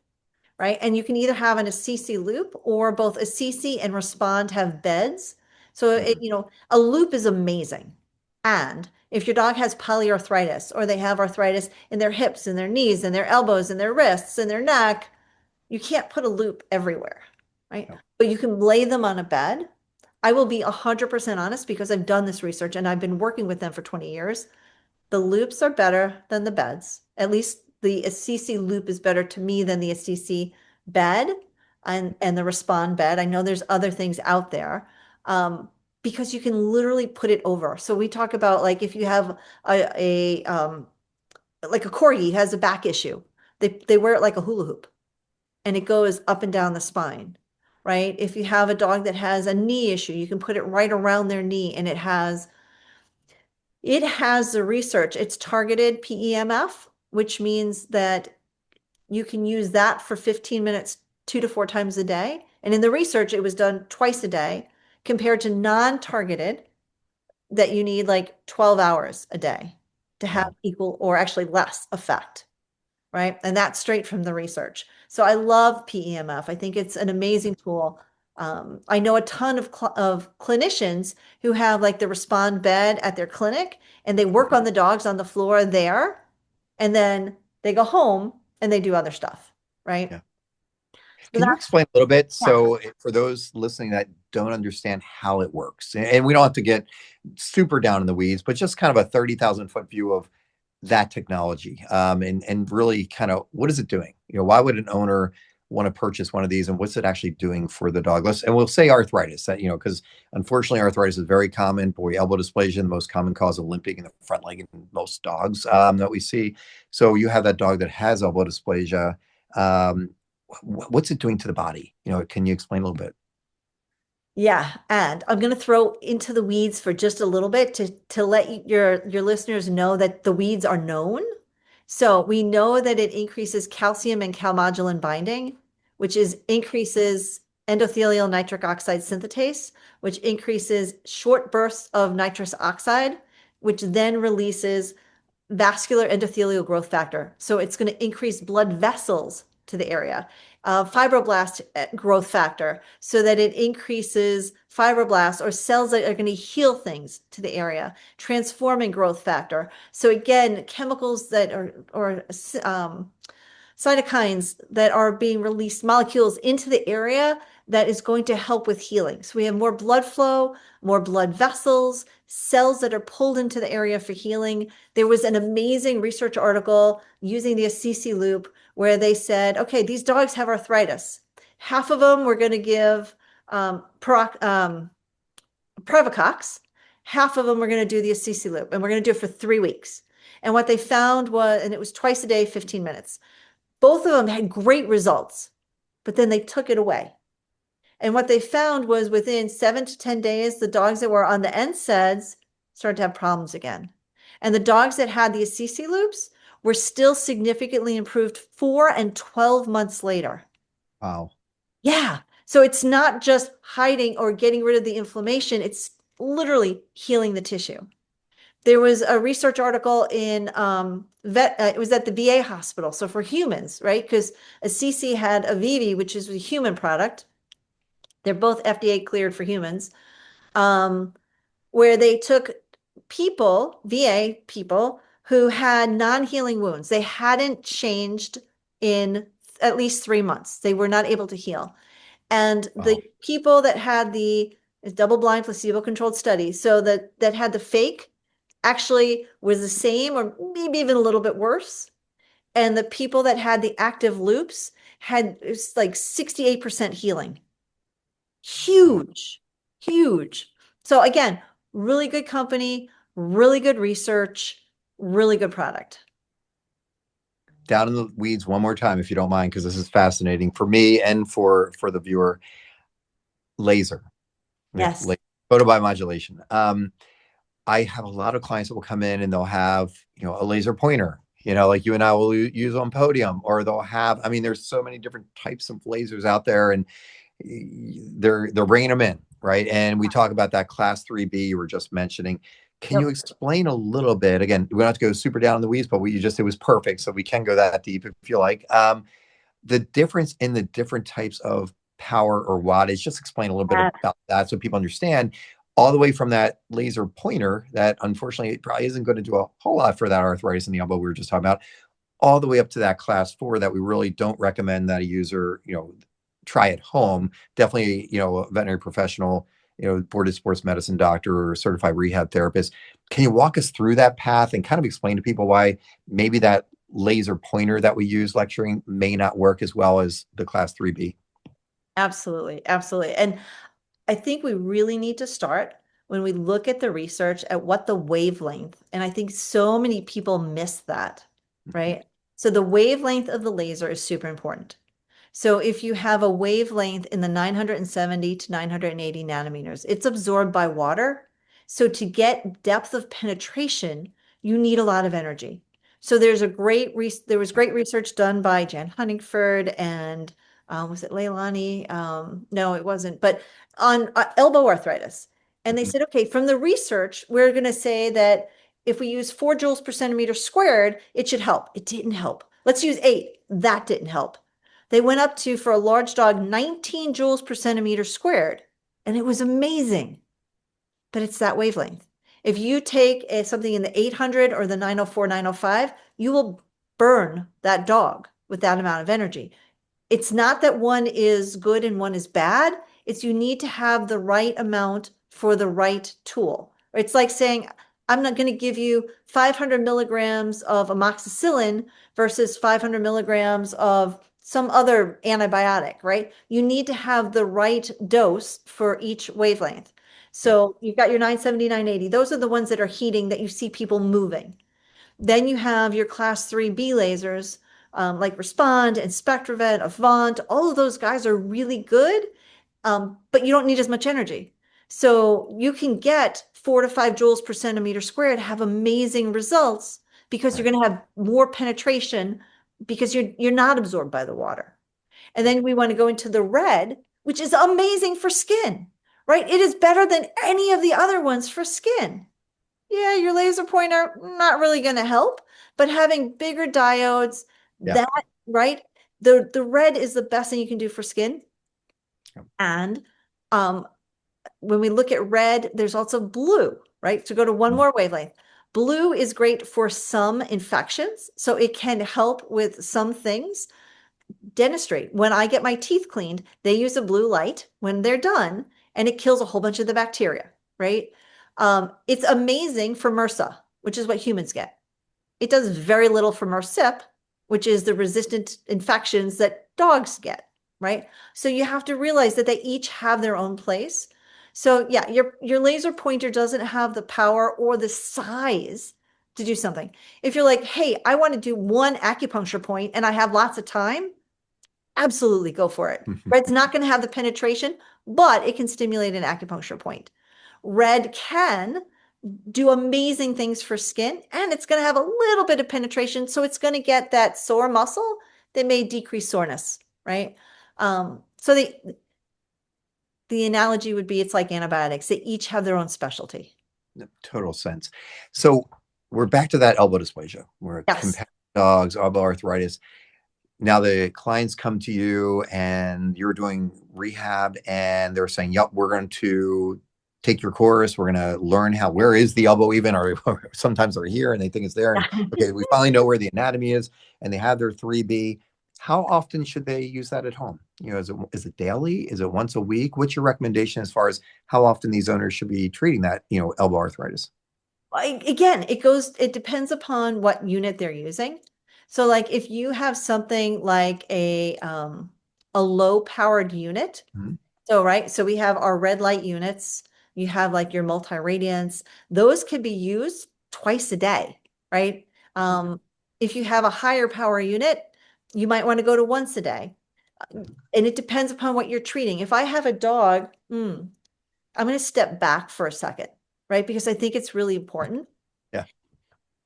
right? And you can either have an Assisi loop or both Assisi and Respond have beds. So
Mhm.
a loop is amazing. And if your dog has polyarthritis or they have arthritis in their hips and their knees and their elbows and their wrists and their neck, you can't put a loop everywhere, right?
Yeah.
But you can lay them on a bed. I will be 100% honest because I've done this research and I've been working with them for 20 years. The loops are better than the beds. At least the Assisi loop is better to me than the Assisi bed and the Respond bed. I know there's other things out there, because you can literally put it over. So we talk about, like, if you have like a corgi has a back issue, they wear it like a hula hoop and it goes up and down the spine, right? If you have a dog that has a knee issue, you can put it right around their knee and it has the research. It's targeted PEMF, which means that you can use that for 15 minutes, 2 to 4 times a day. And in the research, it was done twice a day compared to non-targeted that you need like 12 hours a day to have
Wow.
equal or actually less effect, right? And that's straight from the research. So I love PEMF. I think it's an amazing tool. I know a ton of clinicians who have like the Respond bed at their clinic and they work on the dogs on the floor there, and then they go home and they do other stuff, right?
Yeah.
So
Can you
that's,
explain a little bit?
yeah.
So, for those listening that don't understand how it works, and we don't have to get super down in the weeds, but just kind of a 30,000-foot view of that technology, and really kind of what is it doing? Why would an owner want to purchase one of these, and what's it actually doing for the dog? And we'll say arthritis, that because unfortunately arthritis is very common. Boy, elbow dysplasia, the most common cause of limping in the front leg in most dogs that we see. So you have that dog that has elbow dysplasia. Um, what's it doing to the body? Can you explain a little bit?
Yeah, and I'm going to throw into the weeds for just a little bit to let your listeners know that the weeds are known. So we know that it increases calcium and calmodulin binding, which increases endothelial nitric oxide synthetase, which increases short bursts of nitrous oxide, which then releases vascular endothelial growth factor. So it's going to increase blood vessels to the area. Fibroblast growth factor, so that it increases fibroblasts or cells that are going to heal things to the area. Transforming growth factor. So again, chemicals that are, or cytokines that are being released, molecules into the area that is going to help with healing. So we have more blood flow, more blood vessels, cells that are pulled into the area for healing. There was an amazing research article using the Assisi loop where they said, okay, these dogs have arthritis. Half of them we're going to give Previcox. Half of them we're going to do the Assisi loop, and we're going to do it for 3 weeks. And what they found was, and it was twice a day, 15 minutes. Both of them had great results, but then they took it away. And what they found was within 7 to 10 days, the dogs that were on the NSAIDs started to have problems again. And the dogs that had the Assisi loops were still significantly improved 4 and 12 months later.
Wow.
Yeah. So it's not just hiding or getting rid of the inflammation, it's literally healing the tissue. There was a research article in it was at the VA hospital. So for humans, right? Because Assisi had Avivi, which is a human product. They're both FDA cleared for humans. Where they took people, VA people, who had non-healing wounds. They hadn't changed in at least 3 months. They were not able to heal. And the
Wow.
people that had the double-blind placebo-controlled study, so that had the fake, actually was the same or maybe even a little bit worse. And the people that had the active loops had, it was like 68% healing.
Wow.
Huge, huge. So again, really good company, really good research, really good product.
Down in the weeds one more time, if you don't mind, because this is fascinating for me and for the viewer. Laser,
Yes.
photobiomodulation. I have a lot of clients that will come in and they'll have, a laser pointer, like you and I will use on podium, or they'll have, I mean, there's so many different types of lasers out there, and they're bringing them in, right? And we talk about that class 3B you were just mentioning. Can you
Yep.
explain a little bit? Again, we don't have to go super down in the weeds, but what you just said was perfect. So we can go that deep if you like. The difference in the different types of power or wattage, just explain a little bit
Uh,
about that so people understand, all the way from that laser pointer that unfortunately probably isn't going to do a whole lot for that arthritis in the elbow we were just talking about, all the way up to that class 4 that we really don't recommend that a user, try at home. Definitely, a veterinary professional, boarded sports medicine doctor or certified rehab therapist. Can you walk us through that path and kind of explain to people why maybe that laser pointer that we use lecturing may not work as well as the class 3B?
Absolutely, absolutely. And I think we really need to start when we look at the research at what the wavelength, and I think so many people miss that, right? So the wavelength of the laser is super important. So if you have a wavelength in the 970 to 980 nanometers, it's absorbed by water. So to get depth of penetration, you need a lot of energy. So there was great research done by Jan Huntingford and was it Leilani? No, it wasn't, but on elbow arthritis. And they
Mhm.
said, okay, from the research, we're going to say that if we use 4 joules per centimeter squared, it should help. It didn't help. Let's use 8. That didn't help. They went up to, for a large dog, 19 joules per centimeter squared, and it was amazing. But it's that wavelength. If you take something in the 800 or the 904, 905, you will burn that dog with that amount of energy. It's not that one is good and one is bad. It's you need to have the right amount for the right tool. It's like saying, I'm not going to give you 500 milligrams of amoxicillin versus 500 milligrams of some other antibiotic, right? You need to have the right dose for each wavelength.
Yeah.
So you've got your 970, 980. Those are the ones that are heating that you see people moving. Then you have your class 3B lasers, like Respond and SpectraVet, Avant. All of those guys are really good, but you don't need as much energy. So you can get 4 to 5 joules per centimeter squared, have amazing results because you're
Right.
going to have more penetration because you're not absorbed by the water. And then we want to go into the red, which is amazing for skin, right? It is better than any of the other ones for skin. Yeah, your laser pointer, not really going to help, but having bigger diodes,
Yeah.
that, right? The red is the best thing you can do for skin.
Yeah.
And um, when we look at red, there's also blue, right? To go to one
Mhm.
more wavelength. Blue is great for some infections, so it can help with some things. Dentistry, when I get my teeth cleaned, they use a blue light when they're done, and it kills a whole bunch of the bacteria, right? It's amazing for MRSA, which is what humans get. It does very little for MRSIP, which is the resistant infections that dogs get, right? So you have to realize that they each have their own place. So yeah, your laser pointer doesn't have the power or the size to do something. If you're like, hey, I want to do one acupuncture point and I have lots of time, absolutely go for it. Red's not going to have the penetration, but it can stimulate an acupuncture point. Red can do amazing things for skin, and it's going to have a little bit of penetration, so it's going to get that sore muscle that may decrease soreness, right? So the analogy would be it's like antibiotics. They each have their own specialty.
Total sense. So we're back to that elbow dysplasia. We're
Yes.
companion dogs, elbow arthritis. Now the clients come to you and you're doing rehab and they're saying, yep, we're going to take your course. We're going to learn where is the elbow even, or sometimes they're here and they think it's there. And okay, we finally know where the anatomy is and they have their 3B. How often should they use that at home? Is it daily? Is it once a week? What's your recommendation as far as how often these owners should be treating that, elbow arthritis?
Again, it depends upon what unit they're using. So like if you have something like a low powered unit,
Mhm.
so we have our red light units, you have like your multi-radiance, those could be used twice a day, right? If you have a higher power unit, you might want to go to once a day. And it depends upon what you're treating. If I have a dog, I'm going to step back for a second, right? Because I think it's really important.
Yeah.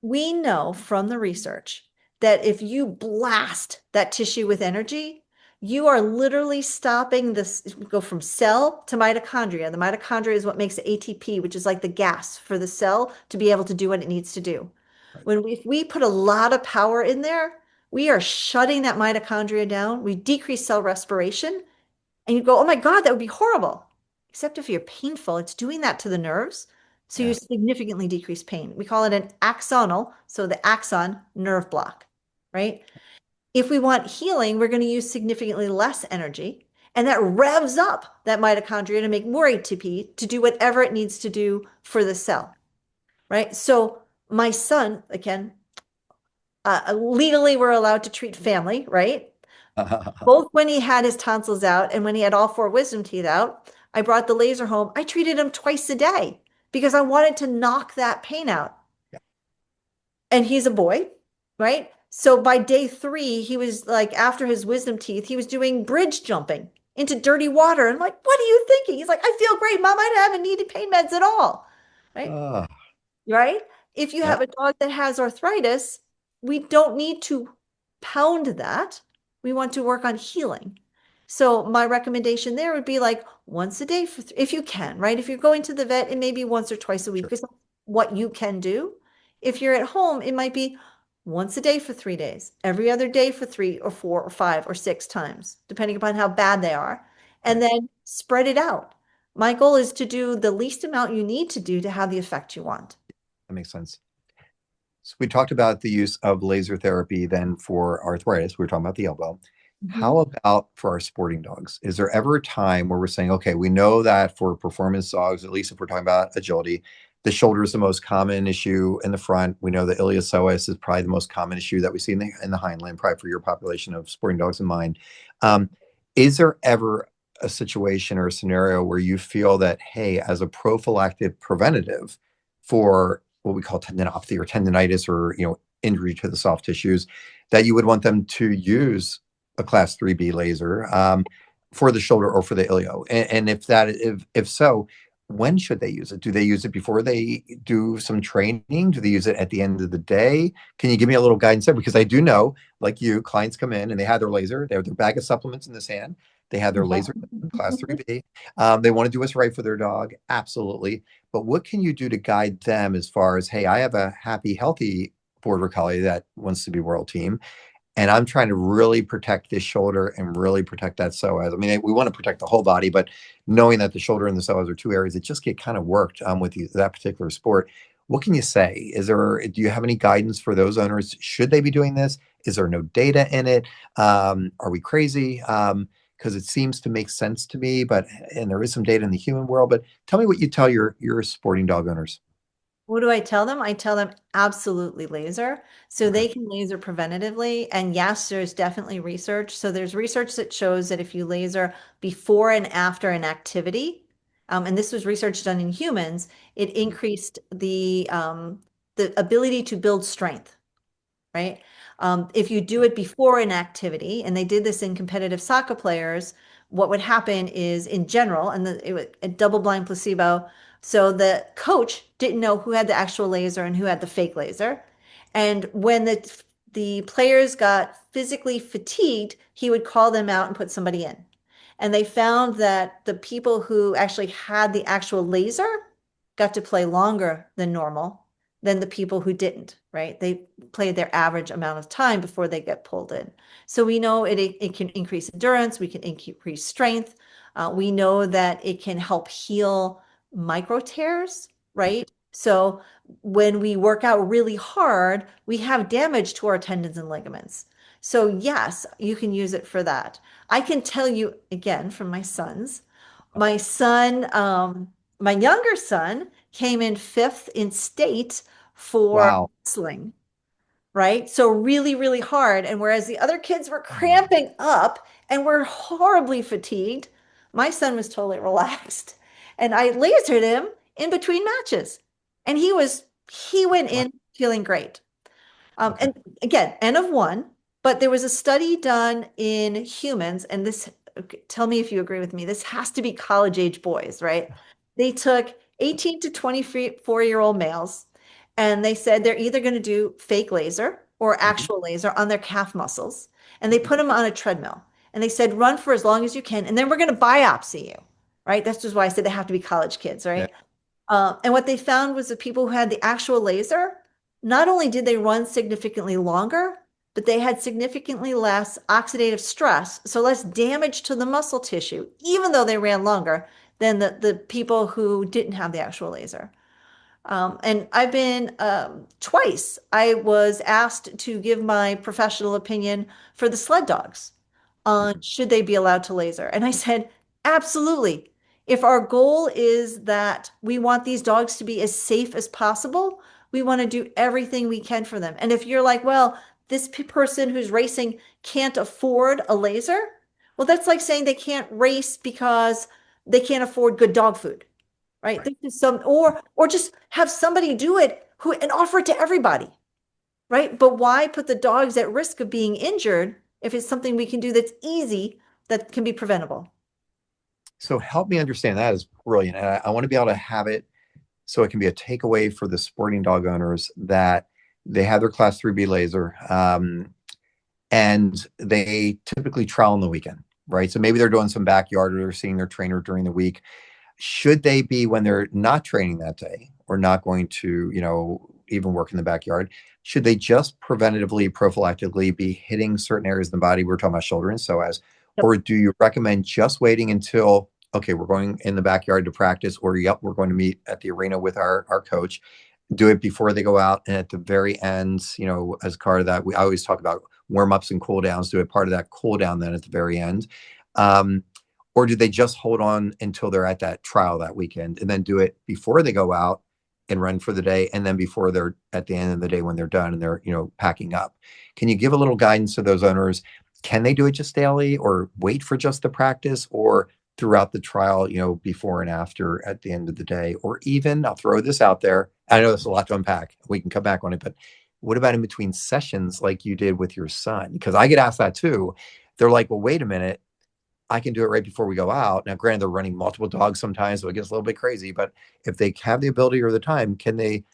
We know from the research that if you blast that tissue with energy, you are literally stopping this, go from cell to mitochondria. The mitochondria is what makes the ATP, which is like the gas for the cell to be able to do what it needs to do.
Right.
If we put a lot of power in there, we are shutting that mitochondria down. We decrease cell respiration. And you go, oh my God, that would be horrible. Except if you're painful, it's doing that to the nerves. So you
Yeah.
significantly decrease pain. We call it an axonal, so the axon nerve block, right? If we want healing, we're going to use significantly less energy. And that revs up that mitochondria to make more ATP to do whatever it needs to do for the cell, right? So my son, again, legally we're allowed to treat family, right? Both when he had his tonsils out and when he had all four wisdom teeth out, I brought the laser home. I treated him twice a day because I wanted to knock that pain out.
Yeah.
And he's a boy, right? So by day 3, he was like, after his wisdom teeth, he was doing bridge jumping into dirty water. And I'm like, what are you thinking? He's like, I feel great, Mom. I haven't needed pain meds at all. Right?
Ah,
Right? If you
yeah.
have a dog that has arthritis, we don't need to pound that. We want to work on healing. So my recommendation there would be like once a day if you can, right? If you're going to the vet, it may be once or twice a week
Sure.
because what you can do. If you're at home, it might be once a day for 3 days, every other day for 3 or 4 or 5 or 6 times, depending upon how bad they are, and
Right.
then spread it out. My goal is to do the least amount you need to do to have the effect you want.
That makes sense. So we talked about the use of laser therapy then for arthritis. We were talking about the elbow. How about for our sporting dogs? Is there ever a time where we're saying, okay, we know that for performance dogs, at least if we're talking about agility, the shoulder is the most common issue in the front. We know the iliopsoas is probably the most common issue that we see in the hindland, probably for your population of sporting dogs in mind. Um, is there ever a situation or a scenario where you feel that, hey, as a prophylactic preventative for what we call tendinopathy or tendinitis or injury to the soft tissues, that you would want them to use a class 3B laser for the shoulder or for the ilio? And if so, when should they use it? Do they use it before they do some training? Do they use it at the end of the day? Can you give me a little guidance there? Because I do know, like you, clients come in and they have their laser, they have their bag of supplements in this hand, they have their laser class 3B. They want to do what's right for their dog. Absolutely. But what can you do to guide them as far as, hey, I have a happy, healthy border collie that wants to be world team, and I'm trying to really protect this shoulder and really protect that psoas. I mean, we want to protect the whole body, but knowing that the shoulder and the psoas are two areas that just get kind of worked with that particular sport, what can you say? Do you have any guidance for those owners? Should they be doing this? Is there no data in it? Are we crazy? Because it seems to make sense to me, and there is some data in the human world. But tell me what you tell your sporting dog owners.
What do I tell them? I tell them absolutely laser. So
Okay.
they can laser preventatively. And yes, there's definitely research. So there's research that shows that if you laser before and after an activity, and this was research done in humans, it increased the ability to build strength, right? If you do it before an activity, and they did this in competitive soccer players, what would happen is in general, and it was a double-blind placebo. So the coach didn't know who had the actual laser and who had the fake laser. And when the players got physically fatigued, he would call them out and put somebody in. And they found that the people who actually had the actual laser got to play longer than normal than the people who didn't, right? They played their average amount of time before they get pulled in. So we know it can increase endurance, we can increase strength. We know that it can help heal micro tears, right? So when we work out really hard, we have damage to our tendons and ligaments. So yes, you can use it for that. I can tell you again from my sons, my son, my younger son came in 5th in state for
Wow.
wrestling, right? So really, really hard. And whereas the other kids were cramping up and were horribly fatigued, my son was totally relaxed. And I lasered him in between matches. And he went
Wow.
in feeling great.
Okay.
And again, N of one, but there was a study done in humans, and this, tell me if you agree with me, this has to be college age boys, right? They took 18 to 24-year-old males, and they said they're either going to do fake laser or
Mhm.
actual laser on their calf muscles, and they put them on a treadmill, and they said, run for as long as you can, and then we're going to biopsy you, right? That's just why I said they have to be college kids,
Yeah.
right? And what they found was the people who had the actual laser, not only did they run significantly longer, but they had significantly less oxidative stress, so less damage to the muscle tissue, even though they ran longer than the people who didn't have the actual laser. And I've been twice, I was asked to give my professional opinion for the sled dogs on
Mhm.
should they be allowed to laser. And I said, absolutely. If our goal is that we want these dogs to be as safe as possible, we want to do everything we can for them. And if you're like, well, this person who's racing can't afford a laser, well, that's like saying they can't race because they can't afford good dog food, right?
Right.
This is some, or just have somebody do it who and offer it to everybody, right? But why put the dogs at risk of being injured if it's something we can do that's easy, that can be preventable?
So help me understand that is brilliant. And I want to be able to have it so it can be a takeaway for the sporting dog owners that they have their class 3B laser, and they typically trial on the weekend, right? So maybe they're doing some backyard or they're seeing their trainer during the week. Should they be, when they're not training that day or not going to, even work in the backyard, should they just preventatively, prophylactically be hitting certain areas of the body? We're talking about shoulder and psoas,
Yep.
or do you recommend just waiting until, okay, we're going in the backyard to practice, or yep, we're going to meet at the arena with our coach, do it before they go out, and at the very end, as part of that, I always talk about warm ups and cool downs, do it part of that cool down then at the very end. Um, or do they just hold on until they're at that trial that weekend and then do it before they go out and run for the day, and then before they're at the end of the day when they're done and they're packing up? Can you give a little guidance to those owners? Can they do it just daily, or wait for just the practice, or throughout the trial, before and after at the end of the day? Or even, I'll throw this out there, I know there's a lot to unpack, we can come back on it, but what about in between sessions like you did with your son? Because I get asked that too. They're like, well, wait a minute, I can do it right before we go out. Now, granted, they're running multiple dogs sometimes, so it gets a little bit crazy. But if they have the ability or the time, can they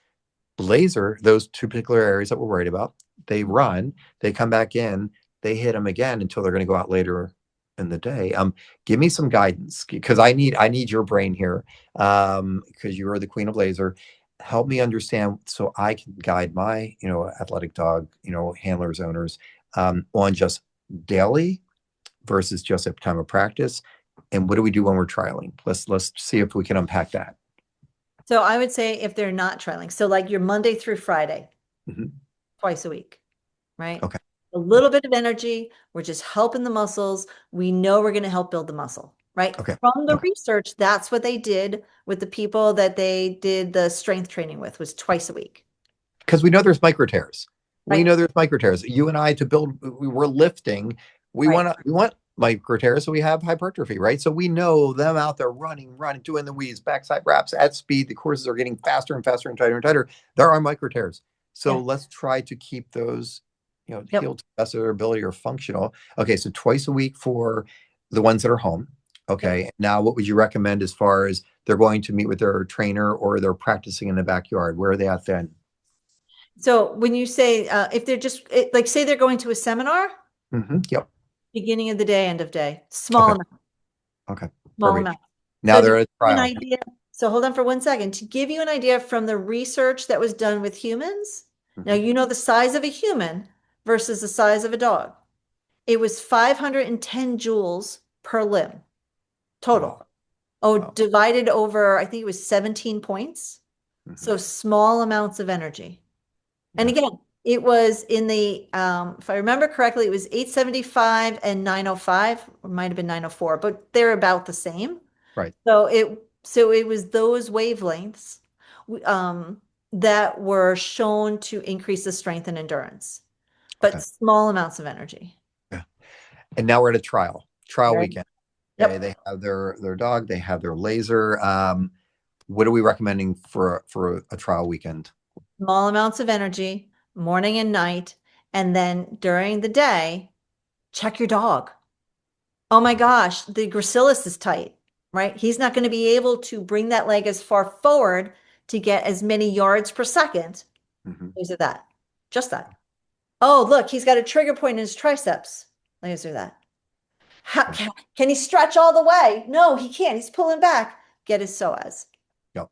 laser those two particular areas that we're worried about? They run, they come back in, they hit them again until they're going to go out later in the day. Give me some guidance, because I need your brain here, because you are the queen of laser. Help me understand so I can guide my athletic dog handlers, owners, on just daily versus just at time of practice, and what do we do when we're trialing? Let's see if we can unpack that.
So I would say if they're not trailing, so like your Monday through Friday,
Mhm.
twice a week, right?
Okay.
A little bit of energy. We're just helping the muscles. We know we're going to help build the muscle, right?
Okay.
From the
Okay.
research, that's what they did with the people that they did the strength training with, was twice a week,
Because we know there's micro tears. We
right?
know there's micro tears. You and I, to build, we're lifting.
Right.
We want micro tears, so we have hypertrophy, right? So we know them out there running, doing the weaves, backside wraps at speed. The courses are getting faster and faster and tighter and tighter. There are micro tears. So
Yeah.
let's try to keep those,
Yep.
healed to the best of their ability or functional. Okay, so twice a week for the ones that are home.
Yep.
Okay. Now, what would you recommend as far as they're going to meet with their trainer or they're practicing in the backyard? Where are they at then?
So when you say if they're just like say they're going to a seminar,
Yep.
beginning of the day, end of day, small
Okay.
amount.
Okay.
Small
Perfect.
amount.
Now
So to
they're
give
at
you an
trial.
idea, so hold on for 1 second. To give you an idea from the research that was done with humans, now
Mhm.
you know the size of a human versus the size of a dog. It was 510 joules per limb total.
Wow.
Oh,
Wow.
divided over, I think it was 17 points.
Mhm.
So small amounts of energy. And
Yeah.
again, it was in the, if I remember correctly, it was 875 and 905, or might have been 904, but they're about the same.
Right.
So it was those wavelengths that were shown to increase the strength and endurance,
Okay.
but small amounts of energy.
Yeah. And now we're at a trial
Right.
weekend. Okay.
Yep.
They have their dog, they have their laser. What are we recommending for a trial weekend?
Small amounts of energy, morning and night, and then during the day, check your dog. Oh my gosh, the gracilis is tight, right? He's not going to be able to bring that leg as far forward to get as many yards per second.
Mhm.
Laser that. Just that. Oh, look, he's got a trigger point in his triceps. Laser that. Can he stretch all the way? No, he can't. He's pulling back. Get his psoas.
Yep.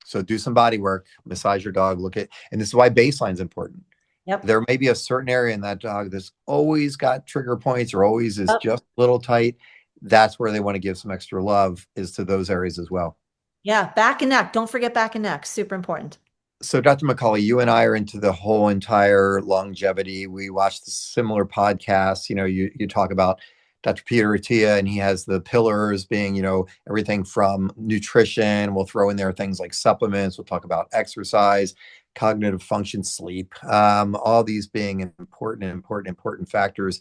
So do some body work, massage your dog, look at, and this is why baseline is important.
Yep.
There may be a certain area in that dog that's always got trigger points or always is
Yep.
just a little tight. That's where they want to give some extra love, is to those areas as well.
Yeah, back and neck. Don't forget back and neck. Super important.
So, Dr. McCauley, you and I are into the whole entire longevity. We watch the similar podcasts. You talk about Dr. Peter Attia, and he has the pillars being, everything from nutrition. We'll throw in there things like supplements. We'll talk about exercise, cognitive function, sleep, all these being important factors.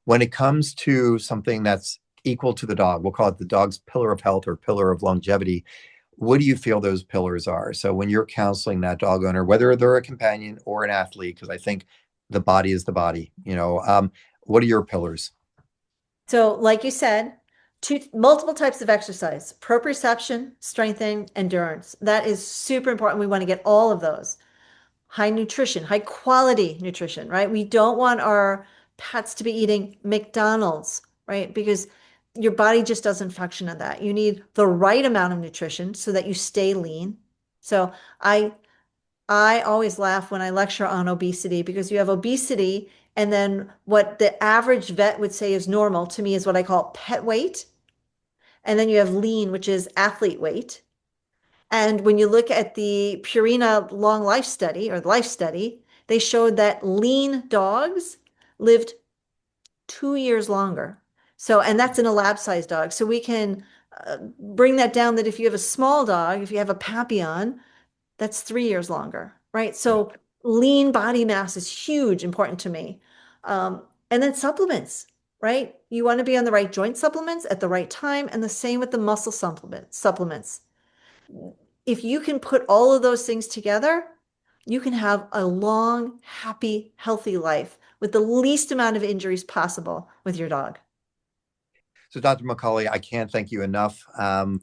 When it comes to something that's equal to the dog, we'll call it the dog's pillar of health or pillar of longevity. What do you feel those pillars are? So when you're counseling that dog owner, whether they're a companion or an athlete, because I think the body is the body, what are your pillars?
So, like you said, multiple types of exercise, proprioception, strengthening, endurance. That is super important. We want to get all of those. High nutrition, high quality nutrition, right? We don't want our pets to be eating McDonald's, right? Because your body just doesn't function on that. You need the right amount of nutrition so that you stay lean. So I always laugh when I lecture on obesity, because you have obesity, and then what the average vet would say is normal to me is what I call pet weight. And then you have lean, which is athlete weight. And when you look at the Purina long life study, or the life study, they showed that lean dogs lived 2 years longer. So, and that's in a lab sized dog. So we can bring that down, that if you have a small dog, if you have a Papillon, that's 3 years longer, right? So lean body mass is huge, important to me. And then supplements, right? You want to be on the right joint supplements at the right time, and the same with the muscle supplements. If you can put all of those things together, you can have a long, happy, healthy life with the least amount of injuries possible with your dog.
So, Dr. McCauley, I can't thank you enough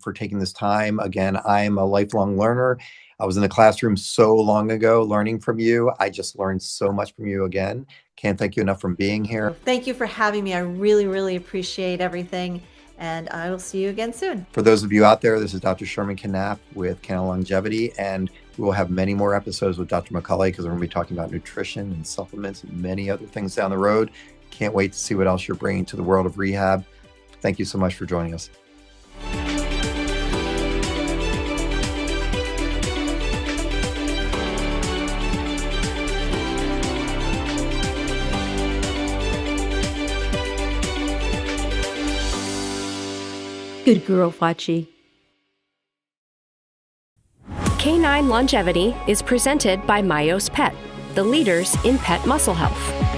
for taking this time. Again, I'm a lifelong learner. I was in the classroom so long ago learning from you. I just learned so much from you again. Can't thank you enough for being here.
Thank you for having me. I really, really appreciate everything. And I will see you again soon.
For those of you out there, this is Dr. Sherman Knapp with Canine Longevity, and we will have many more episodes with Dr. McCauley, because we're going to be talking about nutrition and supplements and many other things down the road. Can't wait to see what else you're bringing to the world of rehab. Thank you so much for joining us.
Good girl, Fachi.
Canine Longevity is presented by Myos Pet, the leaders in pet muscle health.